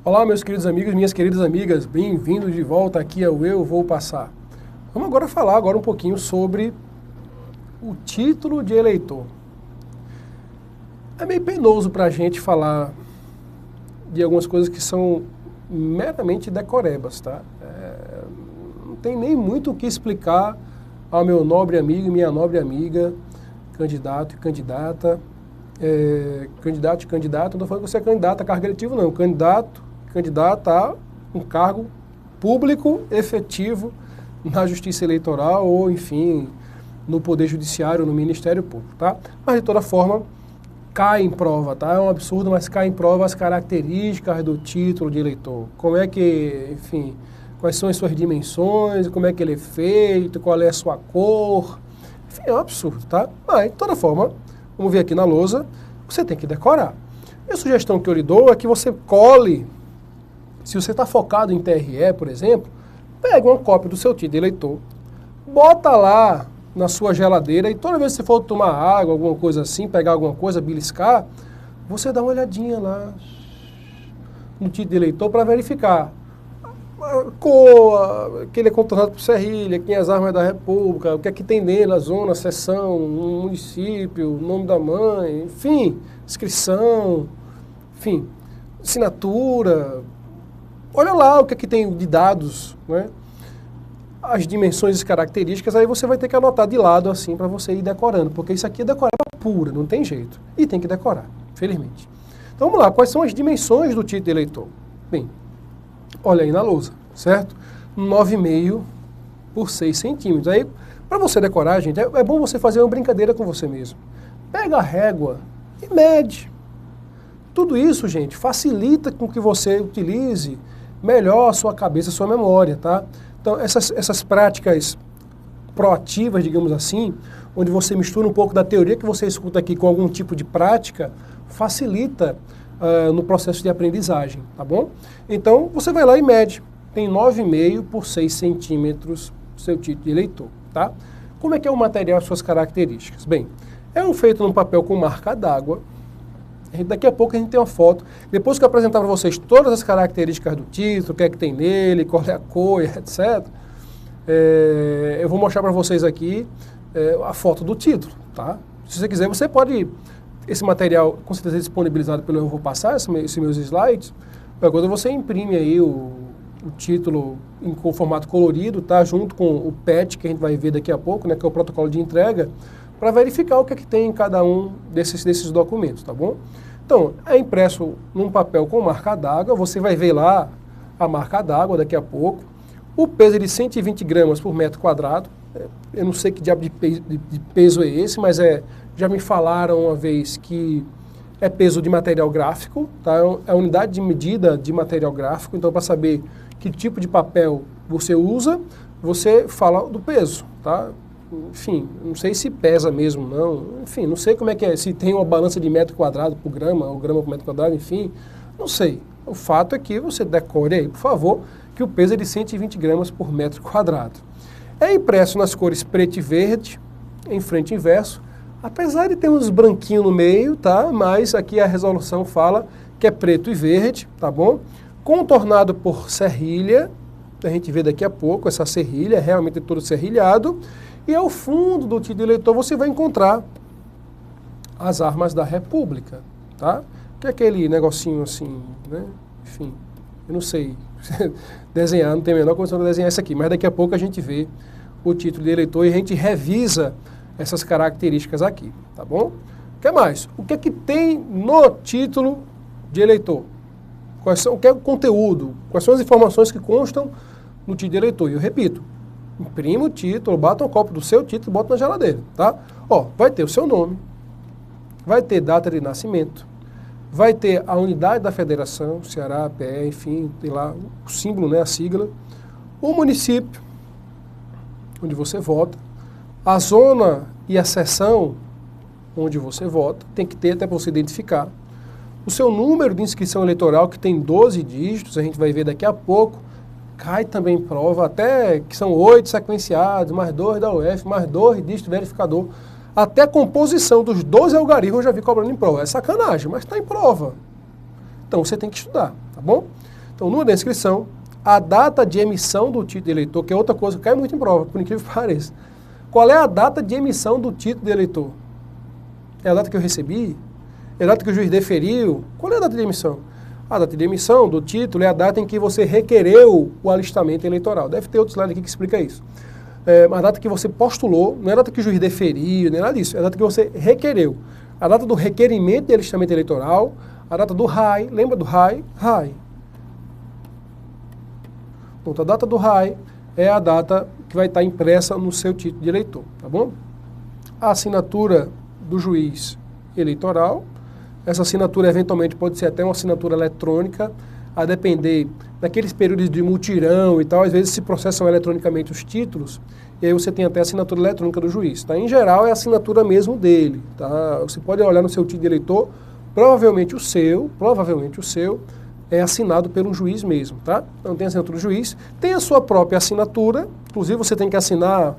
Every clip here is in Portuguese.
Olá, meus queridos amigos, minhas queridas amigas, bem-vindos de volta aqui ao Eu Vou Passar. Vamos agora falar um pouquinho sobre o título de eleitor. É meio penoso para a gente falar de algumas coisas que são meramente decorebas, tá? Não tem nem muito o que explicar ao meu nobre amigo e minha nobre amiga, candidato e candidata, candidato e candidata, não estou falando que você é candidato a cargo eletivo, não, candidata a um cargo público efetivo na Justiça Eleitoral ou, enfim, no Poder Judiciário, no Ministério Público, tá? Mas, de toda forma, cai em prova, tá? É um absurdo, mas cai em prova as características do título de eleitor. Como é que, enfim, quais são as suas dimensões, como é que ele é feito, qual é a sua cor. Enfim, é um absurdo, tá? Mas, de toda forma, vamos ver aqui na lousa, você tem que decorar. E a sugestão que eu lhe dou é que você cole. Se você está focado em TRE, por exemplo, pega uma cópia do seu título de eleitor, bota lá na sua geladeira e toda vez que você for tomar água, alguma coisa assim, pegar alguma coisa, beliscar, você dá uma olhadinha lá no título de eleitor para verificar a cor, que ele é contornado por serrilha, quem as armas da República, o que é que tem nele, a zona, a seção, o município, o nome da mãe, enfim, inscrição, enfim, assinatura. Olha lá o que é que tem de dados, né? As dimensões e características, aí você vai ter que anotar de lado assim para você ir decorando, porque isso aqui é decoreba pura, não tem jeito. E tem que decorar, felizmente. Então vamos lá, quais são as dimensões do título de eleitor? Bem, olha aí na lousa, certo? 9,5 por 6 centímetros. Aí, para você decorar, gente, é bom você fazer uma brincadeira com você mesmo. Pega a régua e mede. Tudo isso, gente, facilita com que você utilize melhor a sua cabeça, a sua memória, tá? Então, essas práticas proativas, digamos assim, onde você mistura um pouco da teoria que você escuta aqui com algum tipo de prática, facilita no processo de aprendizagem, tá bom? Então, você vai lá e mede. Tem 9,5 por 6 centímetros seu título de eleitor, tá? Como é que é o material, suas características? Bem, é feito num papel com marca d'água. Daqui a pouco a gente tem uma foto. Depois que eu apresentar para vocês todas as características do título, o que é que tem nele, qual é a cor, etc., eu vou mostrar para vocês aqui a foto do título, tá? Se você quiser, você pode... Esse material, com certeza, disponibilizado pelo Eu Vou Passar, esses meus slides. Agora você imprime aí o título com formato colorido, tá? Junto com o PET, que a gente vai ver daqui a pouco, né? Que é o protocolo de entrega, para verificar o que é que tem em cada um desses documentos, tá bom? Então, é impresso num papel com marca d'água, você vai ver lá a marca d'água daqui a pouco. O peso é de 120 gramas por metro quadrado. Eu não sei que diabo de peso é esse, mas já me falaram uma vez que é peso de material gráfico, tá? É a unidade de medida de material gráfico, então para saber que tipo de papel você usa, você fala do peso, tá? Enfim, não sei se pesa mesmo, não. Enfim, não sei como é que é, se tem uma balança de metro quadrado por grama, ou grama por metro quadrado, enfim, não sei. O fato é que você decore aí, por favor, que o peso é de 120 gramas por metro quadrado. É impresso nas cores preto e verde, em frente e inverso, apesar de ter uns branquinhos no meio, tá? Mas aqui a resolução fala que é preto e verde, tá bom? Contornado por serrilha, a gente vê daqui a pouco, essa serrilha é realmente todo serrilhado. E ao fundo do título de eleitor você vai encontrar as armas da República, tá? Que é aquele negocinho assim, né? Enfim, eu não sei desenhar, não tem a menor condição de desenhar isso aqui, mas daqui a pouco a gente vê o título de eleitor e a gente revisa essas características aqui, tá bom? O que mais? O que é que tem no título de eleitor? O que é o conteúdo? Quais são as informações que constam no título de eleitor? E eu repito, imprima o título, bata um copo do seu título e bota na geladeira, tá? Ó, vai ter o seu nome, vai ter data de nascimento, vai ter a unidade da federação, Ceará, PE, enfim, tem lá o símbolo, né, a sigla, o município onde você vota, a zona e a seção onde você vota, tem que ter até para você identificar, o seu número de inscrição eleitoral, que tem 12 dígitos, a gente vai ver daqui a pouco, cai também em prova, até que são 8 sequenciados, mais 2 da UF, mais 2 dígitos verificador. Até a composição dos 12 algarismos eu já vi cobrando em prova. É sacanagem, mas está em prova. Então você tem que estudar, tá bom? Então, o número da inscrição, a data de emissão do título de eleitor, que é outra coisa que cai muito em prova, por incrível que pareça. Qual é a data de emissão do título de eleitor? É a data que eu recebi? É a data que o juiz deferiu? Qual é a data de emissão? A data de emissão do título é a data em que você requereu o alistamento eleitoral. Deve ter outro slide aqui que explica isso. A data que você postulou, não é a data que o juiz deferiu, nem nada disso, é a data que você requereu. A data do requerimento de alistamento eleitoral, a data do RAI, lembra do RAI? RAI. Então, a data do RAI é a data que vai estar impressa no seu título de eleitor, tá bom? A assinatura do juiz eleitoral, essa assinatura eventualmente pode ser até uma assinatura eletrônica, a depender daqueles períodos de mutirão e tal, às vezes se processam eletronicamente os títulos, e aí você tem até a assinatura eletrônica do juiz, tá? Em geral é a assinatura mesmo dele, tá? Você pode olhar no seu título de eleitor, provavelmente o seu é assinado pelo juiz mesmo, tá? Então tem a assinatura do juiz, tem a sua própria assinatura, inclusive você tem que assinar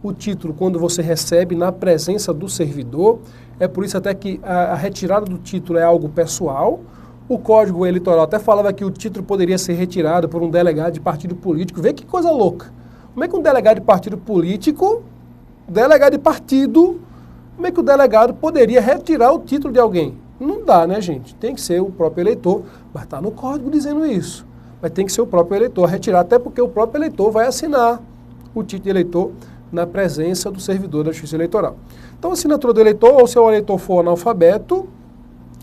o título quando você recebe na presença do servidor, é por isso até que a retirada do título é algo pessoal. O Código Eleitoral até falava que o título poderia ser retirado por um delegado de partido político. Vê que coisa louca. Como é que um delegado de partido político, como é que o delegado poderia retirar o título de alguém? Não dá, né, gente? Tem que ser o próprio eleitor, mas está no código dizendo isso. Mas tem que ser o próprio eleitor a retirar, até porque o próprio eleitor vai assinar o título de eleitor na presença do servidor da Justiça Eleitoral. Então, a assinatura do eleitor, ou se o eleitor for analfabeto,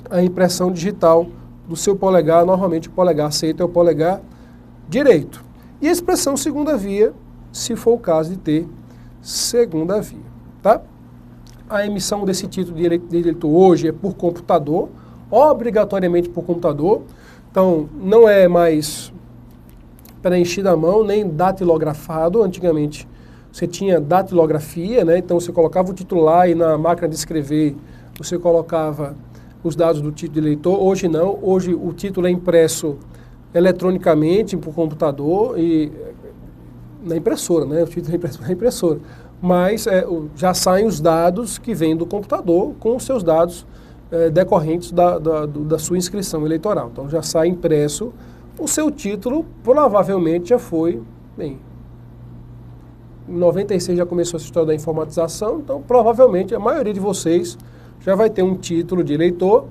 a impressão digital do seu polegar, normalmente o polegar aceito é o polegar direito. E a expressão segunda via, se for o caso de ter segunda via, tá? A emissão desse título de eleitor hoje é por computador, obrigatoriamente por computador. Então, não é mais preenchido à mão, nem datilografado. Antigamente, você tinha datilografia, né? Então, você colocava o título lá e na máquina de escrever você colocava os dados do título de eleitor. Hoje não. Hoje o título é impresso eletronicamente por computador e na impressora, né? O título é impresso na impressora. Mas já saem os dados que vêm do computador com os seus dados decorrentes da sua inscrição eleitoral. Então já sai impresso, o seu título provavelmente já foi, bem, em 96 já começou essa história da informatização, então provavelmente a maioria de vocês já vai ter um título de eleitor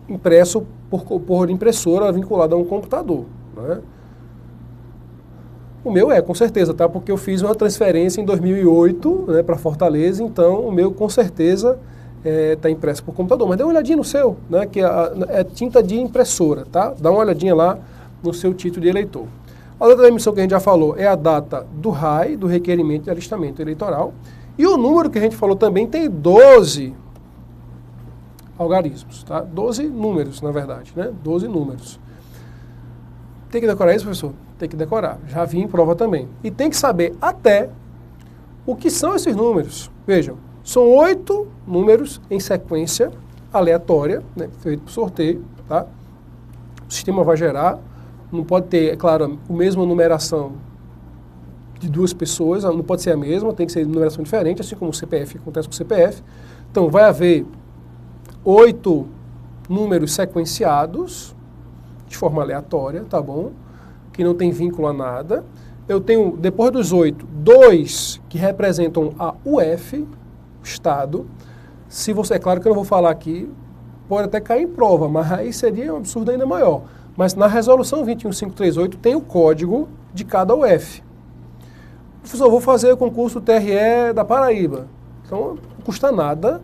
impresso por impressora vinculada a um computador, né? O meu com certeza, tá? Porque eu fiz uma transferência em 2008, né, para Fortaleza, então o meu com certeza está impresso por computador. Mas dê uma olhadinha no seu, né, que é tinta de impressora, tá? Dá uma olhadinha lá no seu título de eleitor. A data da emissão que a gente já falou é a data do RAI, do requerimento de alistamento eleitoral. E o número que a gente falou também tem 12 algarismos, tá? 12 números, na verdade, né? 12 números. Tem que decorar isso, professor? Tem que decorar. Já vi em prova também. E tem que saber até o que são esses números. Vejam, são 8 números em sequência aleatória, né, feito por sorteio, tá? O sistema vai gerar, não pode ter, é claro, a mesma numeração de duas pessoas, não pode ser a mesma, tem que ser numeração diferente, assim como o CPF acontece com o CPF. Então, vai haver 8 números sequenciados, de forma aleatória, tá bom? Que não tem vínculo a nada. Eu tenho, depois dos 8, 2 que representam a UF, o Estado. Se você, é claro que eu não vou falar aqui, pode até cair em prova, mas aí seria um absurdo ainda maior. Mas na resolução 21538 tem o código de cada UF. Professor, eu vou fazer o concurso TRE da Paraíba. Então, não custa nada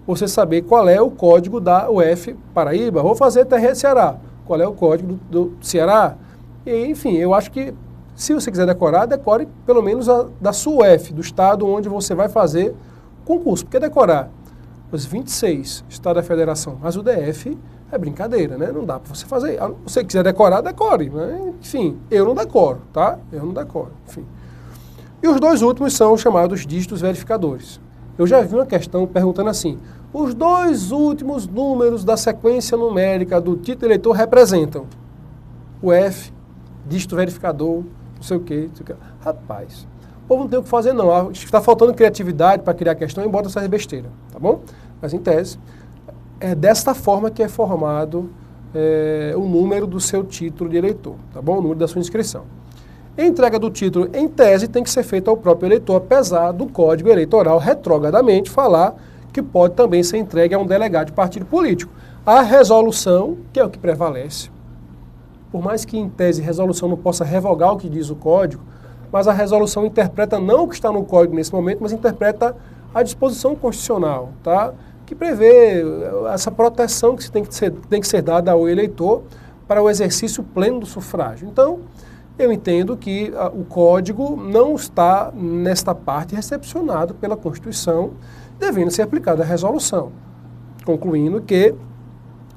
você saber qual é o código da UF Paraíba. Vou fazer TRE Ceará. Qual é o código do Ceará? E, enfim, eu acho que se você quiser decorar, decore pelo menos da sua UF, do estado onde você vai fazer o concurso. Porque decorar os 26 estados da federação, mas o DF é brincadeira, né? Não dá para você fazer. Se você quiser decorar, decore. Né? Enfim, eu não decoro, tá? Eu não decoro, enfim. E os 2 últimos são os chamados dígitos verificadores. Eu já vi uma questão perguntando assim, os 2 últimos números da sequência numérica do título eleitor representam o F, dígito verificador, não sei o quê. Rapaz, o povo não tem o que fazer não. Está faltando criatividade para criar questão e bota essas besteiras, tá bom? Mas em tese, é desta forma que é formado o número do seu título de eleitor, tá bom? O número da sua inscrição. A entrega do título, em tese, tem que ser feita ao próprio eleitor, apesar do Código Eleitoral retrogradamente falar que pode também ser entregue a um delegado de partido político. A resolução, que é o que prevalece, por mais que em tese a resolução não possa revogar o que diz o Código, mas a resolução interpreta não o que está no Código nesse momento, mas interpreta a disposição constitucional, tá? Que prevê essa proteção que tem que ser dada ao eleitor para o exercício pleno do sufrágio. Então, eu entendo que o Código não está, nesta parte, recepcionado pela Constituição, devendo ser aplicada a resolução. Concluindo que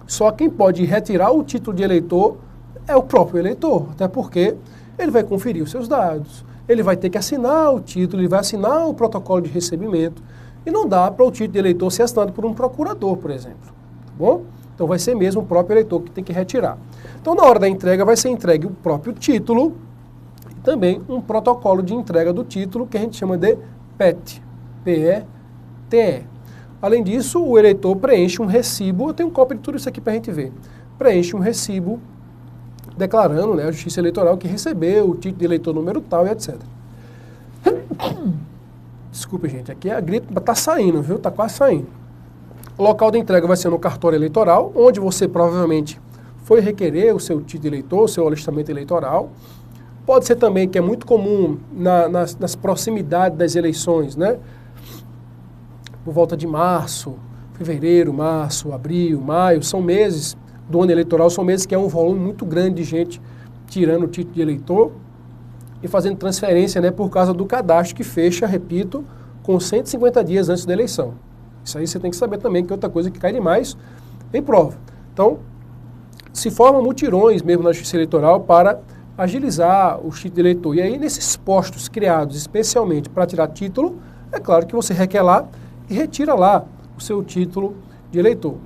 só quem pode retirar o título de eleitor é o próprio eleitor, até porque ele vai conferir os seus dados, ele vai ter que assinar o título, ele vai assinar o protocolo de recebimento, e não dá para o título de eleitor ser assinado por um procurador, por exemplo, tá bom? Então vai ser mesmo o próprio eleitor que tem que retirar. Então na hora da entrega vai ser entregue o próprio título e também um protocolo de entrega do título que a gente chama de PET, P-E-T-E. Além disso, o eleitor preenche um recibo, eu tenho cópia de tudo isso aqui para a gente ver, preenche um recibo declarando, né, a Justiça Eleitoral que recebeu o título de eleitor número tal e etc. Desculpa, gente, aqui a gripe está saindo, viu? Está quase saindo. O local da entrega vai ser no cartório eleitoral, onde você provavelmente foi requerer o seu título de eleitor, o seu alistamento eleitoral. Pode ser também, que é muito comum nas proximidades das eleições, né? Por volta de março, fevereiro, março, abril, maio, são meses do ano eleitoral, são meses que é um volume muito grande de gente tirando o título de eleitor e fazendo transferência, né, por causa do cadastro que fecha, repito, com 150 dias antes da eleição. Isso aí você tem que saber também, que é outra coisa que cai demais em prova. Então, se formam mutirões mesmo na Justiça Eleitoral para agilizar o título de eleitor. E aí, nesses postos criados especialmente para tirar título, é claro que você requer lá e retira lá o seu título de eleitor.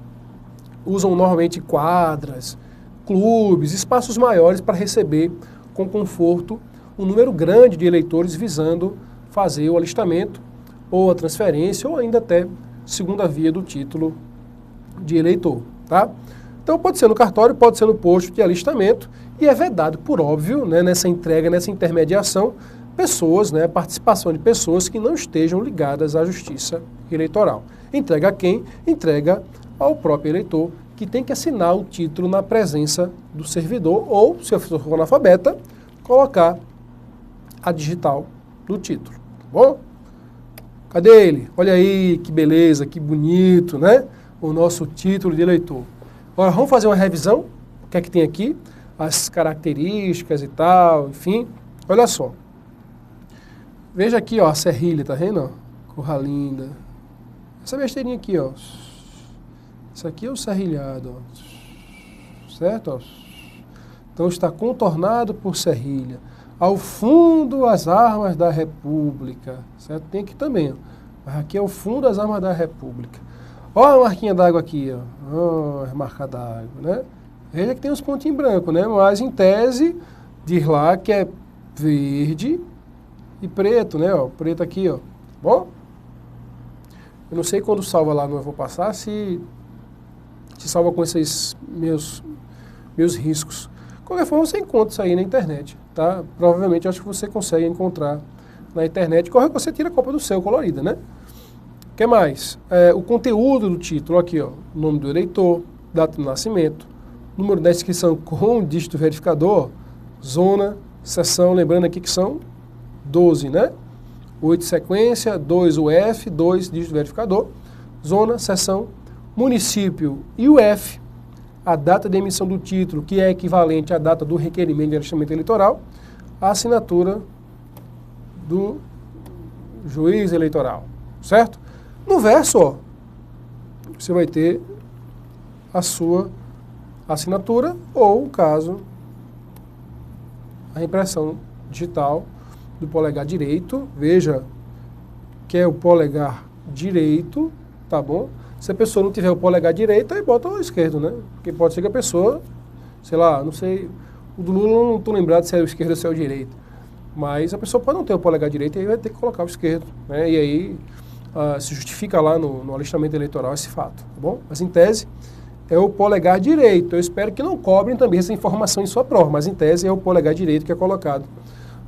Usam normalmente quadras, clubes, espaços maiores para receber com conforto um número grande de eleitores visando fazer o alistamento ou a transferência ou ainda até segunda via do título de eleitor, tá? Então pode ser no cartório, pode ser no posto de alistamento e é vedado, por óbvio, né, nessa entrega, nessa intermediação, pessoas, né, participação de pessoas que não estejam ligadas à Justiça Eleitoral. Entrega a quem? Entrega ao próprio eleitor, que tem que assinar o título na presença do servidor ou, se for analfabeta, colocar a digital do título, tá bom? Cadê ele? Olha aí, que beleza, que bonito, né? O nosso título de eleitor. Agora, vamos fazer uma revisão, o que é que tem aqui, as características e tal, enfim. Olha só. Veja aqui, ó, a serrilha, tá vendo? Corra linda. Essa besteirinha aqui, ó. Isso aqui é o serrilhado, ó. Certo? Ó. Então está contornado por serrilha. Ao fundo, as armas da República. Certo? Tem aqui também, ó. Mas aqui é o fundo das armas da República. Olha a marquinha d'água aqui, ó. A marca d'água, né? Veja que tem uns pontinhos brancos, né? Mas em tese, diz lá que é verde e preto, né? Ó, preto aqui, ó. Bom? Eu não sei quando salva lá no Eu Vou Passar, se salva com esses meus riscos. De qualquer forma, você encontra isso aí na internet, tá? Provavelmente, eu acho que você consegue encontrar na internet. Corre que você tira a cópia do seu, colorida, né? O que mais? O conteúdo do título, aqui, ó. Nome do eleitor, data de nascimento, número da inscrição com dígito verificador, zona, seção, lembrando aqui que são 12, né? 8 sequência, 2 UF, 2 dígito verificador, zona, seção, município e UF, a data de emissão do título, que é equivalente à data do requerimento de alistamento eleitoral, a assinatura do juiz eleitoral, certo? No verso, ó, você vai ter a sua assinatura ou, caso, a impressão digital do polegar direito. Veja que é o polegar direito, tá bom? Se a pessoa não tiver o polegar direito, aí bota o esquerdo, né? Porque pode ser que a pessoa, sei lá, não sei, o do Lula não estou lembrado se é o esquerdo ou se é o direito. Mas a pessoa pode não ter o polegar direito e aí vai ter que colocar o esquerdo, né? E aí se justifica lá no alistamento eleitoral esse fato, tá bom? Mas em tese, é o polegar direito. Eu espero que não cobrem também essa informação em sua prova, mas em tese é o polegar direito que é colocado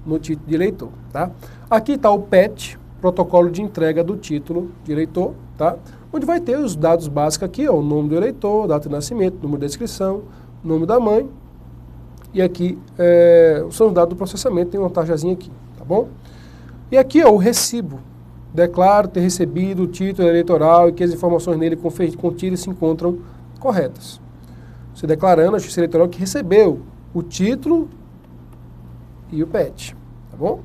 no título de eleitor, tá? Aqui está o PET, protocolo de entrega do título de eleitor, tá? Onde vai ter os dados básicos aqui, ó, o nome do eleitor, data de nascimento, número da inscrição, nome da mãe, e aqui são os dados do processamento, tem uma tarjazinha aqui, tá bom? E aqui, ó, o recibo. Declaro ter recebido o título eleitoral e que as informações nele contidas se encontram corretas. Você declarando a Justiça Eleitoral que recebeu o título e o PET, tá bom?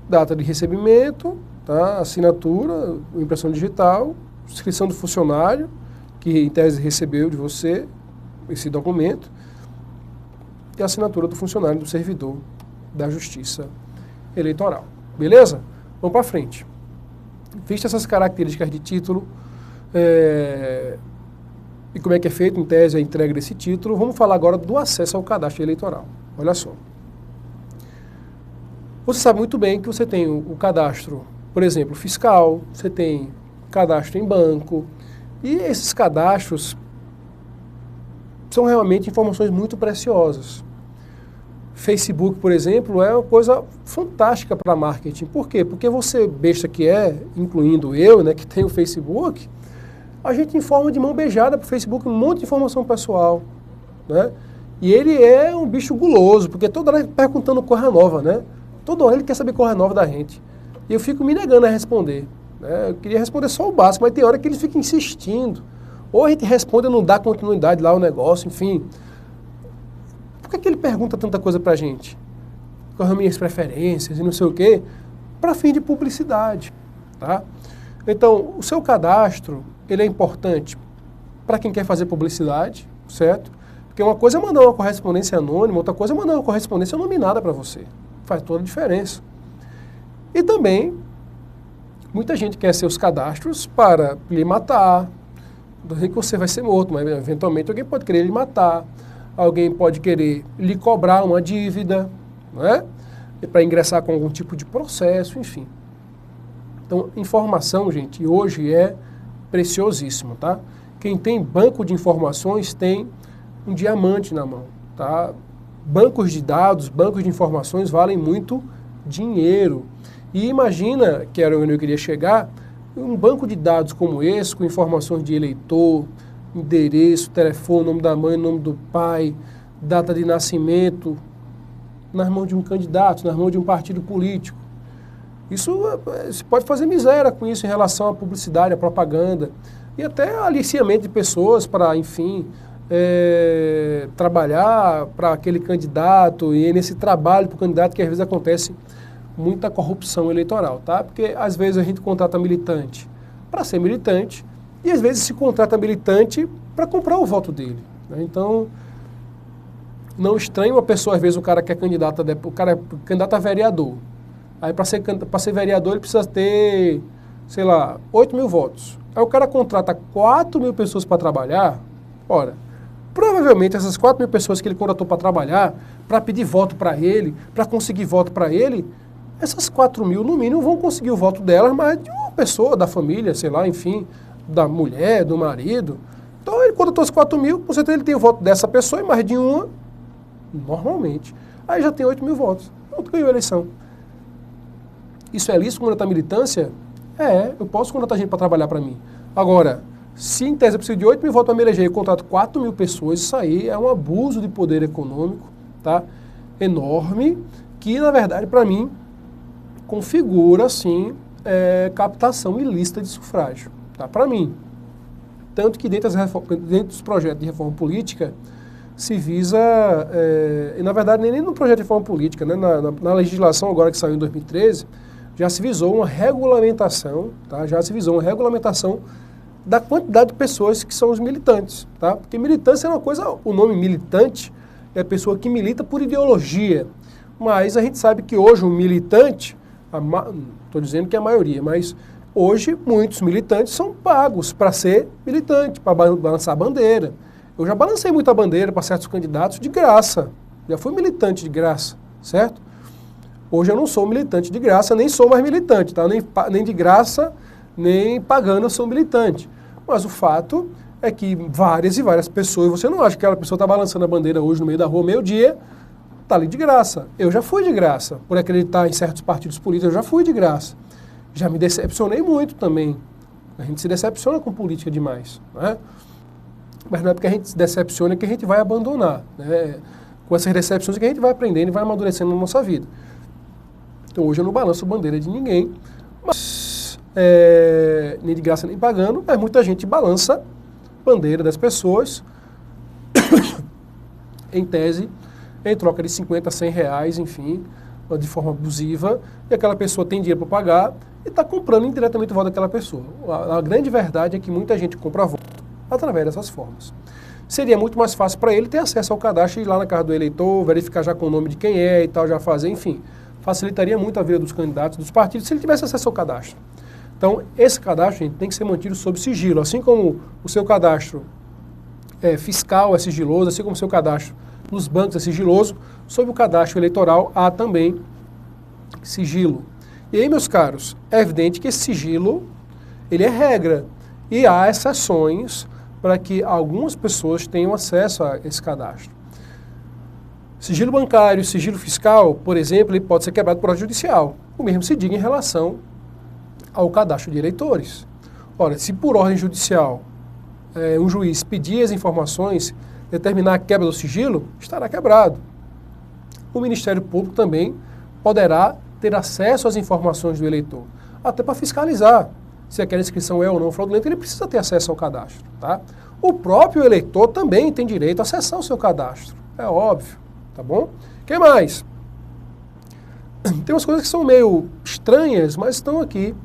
Data de recebimento, tá? Assinatura, impressão digital, inscrição do funcionário, que em tese recebeu de você esse documento, e a assinatura do funcionário, do servidor da Justiça Eleitoral. Beleza? Vamos para frente. Vistas essas características de título, e como é que é feito, em tese, a entrega desse título, vamos falar agora do acesso ao cadastro eleitoral. Olha só. Você sabe muito bem que você tem o cadastro, por exemplo, fiscal, você tem cadastro em banco, e esses cadastros são realmente informações muito preciosas. Facebook, por exemplo, é uma coisa fantástica para marketing. Por quê? Porque você, besta que é, incluindo eu, né, que tem o Facebook, a gente informa de mão beijada para o Facebook um monte de informação pessoal, né? E ele é um bicho guloso, porque toda hora perguntando coisa nova, né? Toda hora ele quer saber coisa nova da gente. E eu fico me negando a responder, né? Eu queria responder só o básico, mas tem hora que ele fica insistindo. Ou a gente responde e não dá continuidade lá ao negócio, enfim. Por que ele pergunta tanta coisa pra gente? Com as minhas preferências e não sei o quê, para fim de publicidade, tá? Então, o seu cadastro, ele é importante para quem quer fazer publicidade, certo? Porque uma coisa é mandar uma correspondência anônima, outra coisa é mandar uma correspondência nominada para você. Faz toda a diferença. E também, muita gente quer seus cadastros para lhe matar. Não sei que você vai ser morto, mas eventualmente alguém pode querer lhe matar. Alguém pode querer lhe cobrar uma dívida, não é? Para ingressar com algum tipo de processo, enfim. Então, informação, gente, hoje é preciosíssimo, tá? Quem tem banco de informações tem um diamante na mão, tá? Bancos de dados, bancos de informações valem muito dinheiro. E imagina, que era onde eu queria chegar, um banco de dados como esse, com informações de eleitor, endereço, telefone, nome da mãe, nome do pai, data de nascimento, nas mãos de um candidato, nas mãos de um partido político. Isso se pode fazer miséria com isso em relação à publicidade, à propaganda e até aliciamento de pessoas para, enfim, trabalhar para aquele candidato e nesse trabalho para o candidato que às vezes acontece muita corrupção eleitoral, tá? Porque às vezes a gente contrata militante para ser militante e às vezes se contrata militante para comprar o voto dele, né? Então, não estranhe uma pessoa, às vezes o cara que é candidato a vereador. Aí para ser vereador ele precisa ter, sei lá, 8 mil votos. Aí o cara contrata 4 mil pessoas para trabalhar. Ora, provavelmente essas 4 mil pessoas que ele contratou para trabalhar, para pedir voto para ele, para conseguir voto para ele, essas 4 mil no mínimo vão conseguir o voto delas, mas de uma pessoa, da família, sei lá, enfim, da mulher, do marido. Então ele contratou as 4 mil, com certeza ele tem o voto dessa pessoa e mais de uma, normalmente. Aí já tem 8 mil votos. Pronto, ganhou a eleição. Isso é lícito contratar militância? Eu posso contratar gente para trabalhar para mim. Agora, se em tese eu preciso de 8 mil votos para me eleger e eu contrato 4 mil pessoas, isso aí é um abuso de poder econômico, tá? Enorme, que na verdade para mim configura assim captação ilícita de sufrágio, tá? Para mim. Tanto que dentro dos projetos de reforma política se visa, e na verdade nem no projeto de reforma política, né? Na legislação agora que saiu em 2013, já se visou uma regulamentação, tá? Já se visou uma regulamentação da quantidade de pessoas que são os militantes, tá? Porque militância é uma coisa, o nome militante é a pessoa que milita por ideologia, mas a gente sabe que hoje o militante, estou dizendo que é a maioria, mas hoje muitos militantes são pagos para ser militante, para balançar a bandeira. Eu já balancei muita bandeira para certos candidatos de graça, já fui militante de graça, certo? Hoje eu não sou militante de graça, nem sou mais militante, tá? Nem de graça, nem pagando eu sou militante. Mas o fato é que várias e várias pessoas, você não acha que aquela pessoa está balançando a bandeira hoje no meio da rua, meio-dia, está ali de graça. Eu já fui de graça. Por acreditar em certos partidos políticos, eu já fui de graça. Já me decepcionei muito também. A gente se decepciona com política demais, né? Mas não é porque a gente se decepciona que a gente vai abandonar, né? Com essas decepções que a gente vai aprendendo e vai amadurecendo na nossa vida. Então hoje eu não balanço bandeira de ninguém, mas nem de graça nem pagando, mas muita gente balança bandeira das pessoas em tese, em troca de 50, 100 reais, enfim, de forma abusiva, e aquela pessoa tem dinheiro para pagar e está comprando indiretamente o voto daquela pessoa. A grande verdade é que muita gente compra voto através dessas formas. Seria muito mais fácil para ele ter acesso ao cadastro, ir lá na casa do eleitor, verificar já com o nome de quem é e tal, já fazer, enfim. Facilitaria muito a vida dos candidatos, dos partidos, se ele tivesse acesso ao cadastro. Então, esse cadastro, gente, tem que ser mantido sob sigilo. Assim como o seu cadastro fiscal é sigiloso, assim como o seu cadastro nos bancos é sigiloso, sob o cadastro eleitoral há também sigilo. E aí, meus caros, é evidente que esse sigilo, ele é regra. E há exceções para que algumas pessoas tenham acesso a esse cadastro. Sigilo bancário, sigilo fiscal, por exemplo, ele pode ser quebrado por ordem judicial. O mesmo se diga em relação ao cadastro de eleitores. Ora, se por ordem judicial um juiz pedir as informações, determinar a quebra do sigilo, estará quebrado. O Ministério Público também poderá ter acesso às informações do eleitor, até para fiscalizar se aquela inscrição é ou não fraudulenta, ele precisa ter acesso ao cadastro, tá? O próprio eleitor também tem direito a acessar o seu cadastro, é óbvio, tá bom? O que mais? Tem umas coisas que são meio estranhas, mas estão aqui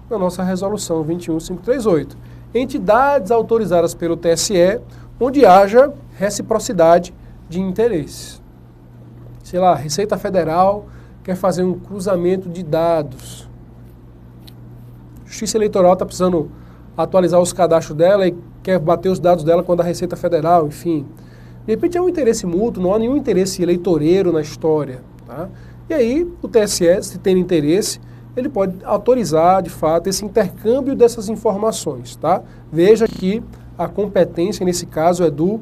na nossa resolução 21538. Entidades autorizadas pelo TSE, onde haja reciprocidade de interesses. Sei lá, Receita Federal quer fazer um cruzamento de dados. Justiça Eleitoral está precisando atualizar os cadastros dela e quer bater os dados dela com a da Receita Federal, enfim. De repente é um interesse mútuo, não há nenhum interesse eleitoreiro na história, tá? E aí o TSE, se tem interesse, ele pode autorizar, de fato, esse intercâmbio dessas informações, tá? Veja que a competência, nesse caso, é do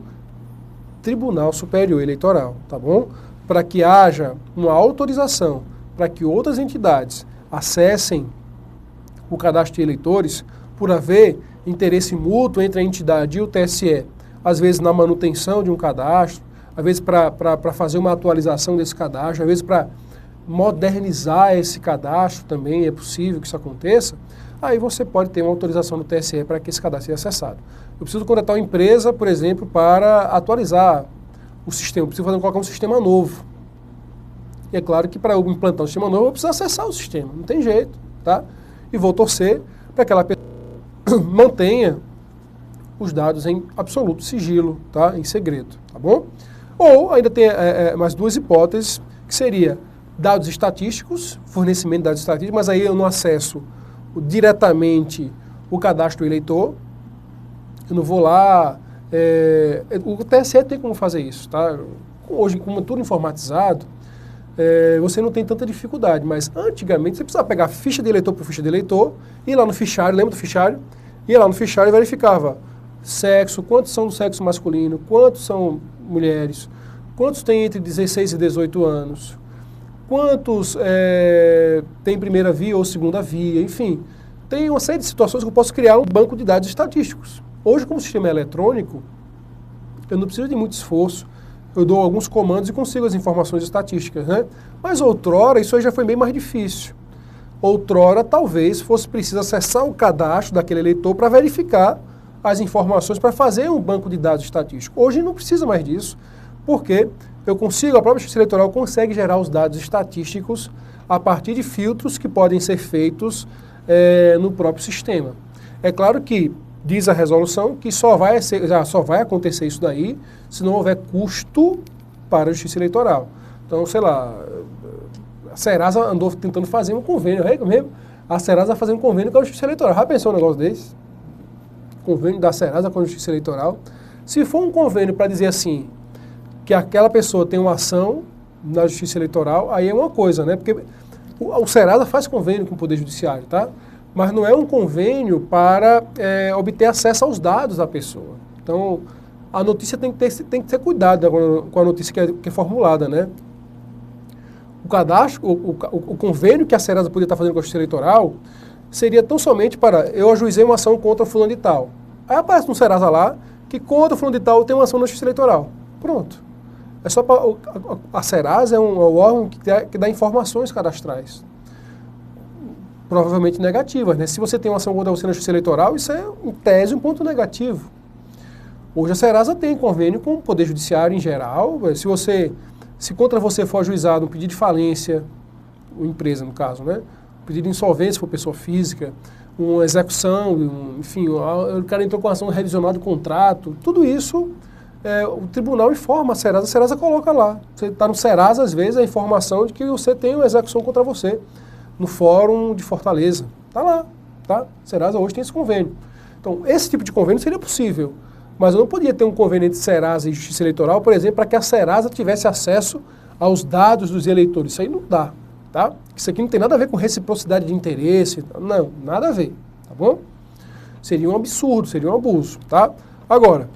Tribunal Superior Eleitoral, tá bom? Para que haja uma autorização, para que outras entidades acessem o cadastro de eleitores, por haver interesse mútuo entre a entidade e o TSE, às vezes na manutenção de um cadastro, às vezes para fazer uma atualização desse cadastro, às vezes para modernizar esse cadastro também, é possível que isso aconteça, aí você pode ter uma autorização do TSE para que esse cadastro seja acessado. Eu preciso contratar uma empresa, por exemplo, para atualizar o sistema, eu preciso colocar um sistema novo. E é claro que para eu implantar um sistema novo, eu preciso acessar o sistema, não tem jeito, tá? E vou torcer para que aquela pessoa mantenha os dados em absoluto sigilo, tá? Em segredo, tá bom? Ou ainda tem mais duas hipóteses, que seria dados estatísticos, fornecimento de dados estatísticos, mas aí eu não acesso diretamente o cadastro do eleitor, eu não vou lá... o TSE tem como fazer isso, tá? Hoje, como é tudo informatizado, você não tem tanta dificuldade, mas antigamente você precisava pegar ficha de eleitor por ficha de eleitor, ir lá no fichário, lembra do fichário? Ia lá no fichário e verificava sexo, quantos são do sexo masculino, quantos são mulheres, quantos têm entre 16 e 18 anos, quantos têm primeira via ou segunda via, enfim. Tem uma série de situações que eu posso criar um banco de dados estatísticos. Hoje, como o sistema é eletrônico, eu não preciso de muito esforço. Eu dou alguns comandos e consigo as informações estatísticas, né? Mas outrora, isso aí já foi bem mais difícil. Outrora, talvez, fosse preciso acessar o cadastro daquele eleitor para verificar as informações, para fazer um banco de dados estatístico. Hoje não precisa mais disso, porque a própria Justiça Eleitoral consegue gerar os dados estatísticos a partir de filtros que podem ser feitos no próprio sistema. É claro que diz a resolução que só vai acontecer isso daí se não houver custo para a Justiça Eleitoral. Então, sei lá, a Serasa andou tentando fazer um convênio, a Serasa vai fazer um convênio com a Justiça Eleitoral. Já pensou um negócio desse? Convênio da Serasa com a Justiça Eleitoral. Se for um convênio para dizer assim, que aquela pessoa tem uma ação na Justiça Eleitoral, aí é uma coisa, né? Porque o Serasa faz convênio com o Poder Judiciário, tá? Mas não é um convênio para obter acesso aos dados da pessoa. Então, a notícia tem que ter cuidado com a notícia que é formulada, né? O cadastro, o convênio que a Serasa poderia estar fazendo com a Justiça Eleitoral seria tão somente para eu ajuizei uma ação contra fulano de tal. Aí aparece no Serasa lá que contra fulano de tal tem uma ação na Justiça Eleitoral. Pronto. É só para a Serasa é um órgão que dá informações cadastrais. Provavelmente negativas, né? Se você tem uma ação contra você na Justiça Eleitoral, isso é, em tese, um ponto negativo. Hoje a Serasa tem convênio com o Poder Judiciário em geral. Se contra você for ajuizado um pedido de falência, uma empresa no caso, né? Um pedido de insolvência por pessoa física, uma execução, enfim, o cara entrou com ação revisional de contrato, tudo isso o tribunal informa a Serasa coloca lá. Você está no Serasa, às vezes, a informação de que você tem uma execução contra você no Fórum de Fortaleza. Está lá, tá? Serasa hoje tem esse convênio. Então, esse tipo de convênio seria possível. Mas eu não podia ter um convênio entre Serasa e Justiça Eleitoral, por exemplo, para que a Serasa tivesse acesso aos dados dos eleitores. Isso aí não dá, tá? Isso aqui não tem nada a ver com reciprocidade de interesse, não, nada a ver, tá bom? Seria um absurdo, seria um abuso, tá? Agora,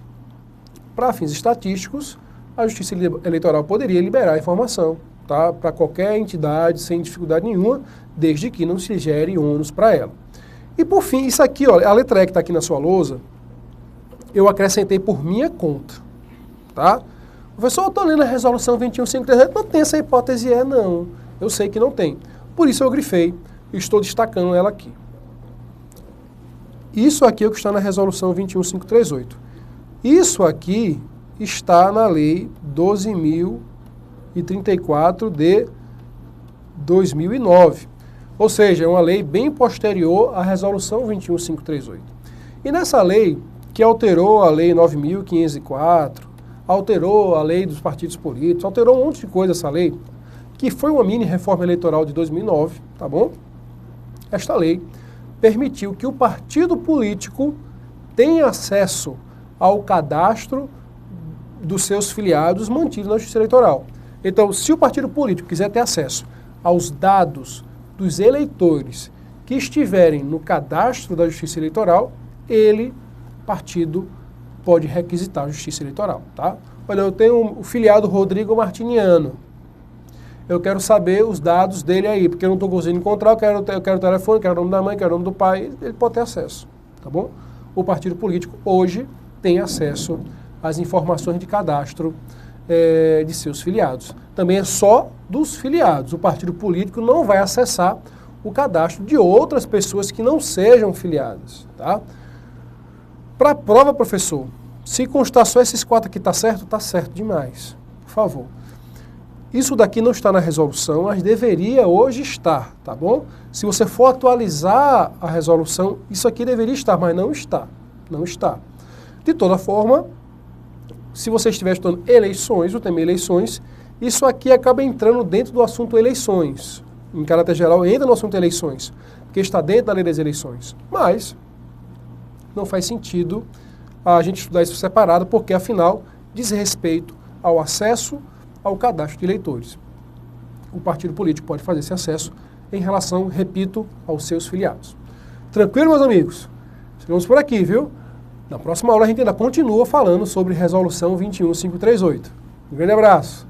para fins estatísticos, a Justiça Eleitoral poderia liberar a informação, tá? Para qualquer entidade, sem dificuldade nenhuma, desde que não se gere ônus para ela. E por fim, isso aqui, ó, a letra E que está aqui na sua lousa, eu acrescentei por minha conta, tá? Professor, eu estou lendo a resolução 21538, não tem essa hipótese não. Eu sei que não tem. Por isso eu grifei e estou destacando ela aqui. Isso aqui é o que está na resolução 21538. Isso aqui está na lei 12.034 de 2009. Ou seja, é uma lei bem posterior à resolução 21538. E nessa lei, que alterou a lei 9.504, alterou a lei dos partidos políticos, alterou um monte de coisa essa lei, que foi uma mini reforma eleitoral de 2009, tá bom? Esta lei permitiu que o partido político tenha acesso ao cadastro dos seus filiados mantidos na Justiça Eleitoral. Então, se o partido político quiser ter acesso aos dados dos eleitores que estiverem no cadastro da Justiça Eleitoral, partido pode requisitar a Justiça Eleitoral, tá? Olha, eu tenho o filiado Rodrigo Martiniano. Eu quero saber os dados dele aí, porque eu não estou conseguindo encontrar, eu quero o telefone, quero o nome da mãe, quero o nome do pai, ele pode ter acesso, tá bom? O partido político hoje tem acesso às informações de cadastro de seus filiados. Também é só dos filiados. O partido político não vai acessar o cadastro de outras pessoas que não sejam filiadas, tá? Para a prova, professor, se constar só esses 4 aqui, tá certo demais. Por favor. Isso daqui não está na resolução, mas deveria hoje estar, tá bom? Se você for atualizar a resolução, isso aqui deveria estar, mas não está. Não está. De toda forma, se você estiver estudando eleições, o tema eleições, isso aqui acaba entrando dentro do assunto eleições. Em caráter geral, entra no assunto eleições, porque está dentro da lei das eleições. Mas não faz sentido a gente estudar isso separado, porque, afinal, diz respeito ao acesso ao cadastro de eleitores. O partido político pode fazer esse acesso em relação, repito, aos seus filiados. Tranquilo, meus amigos? Chegamos por aqui, viu? Na próxima aula a gente ainda continua falando sobre Resolução 21538. Um grande abraço!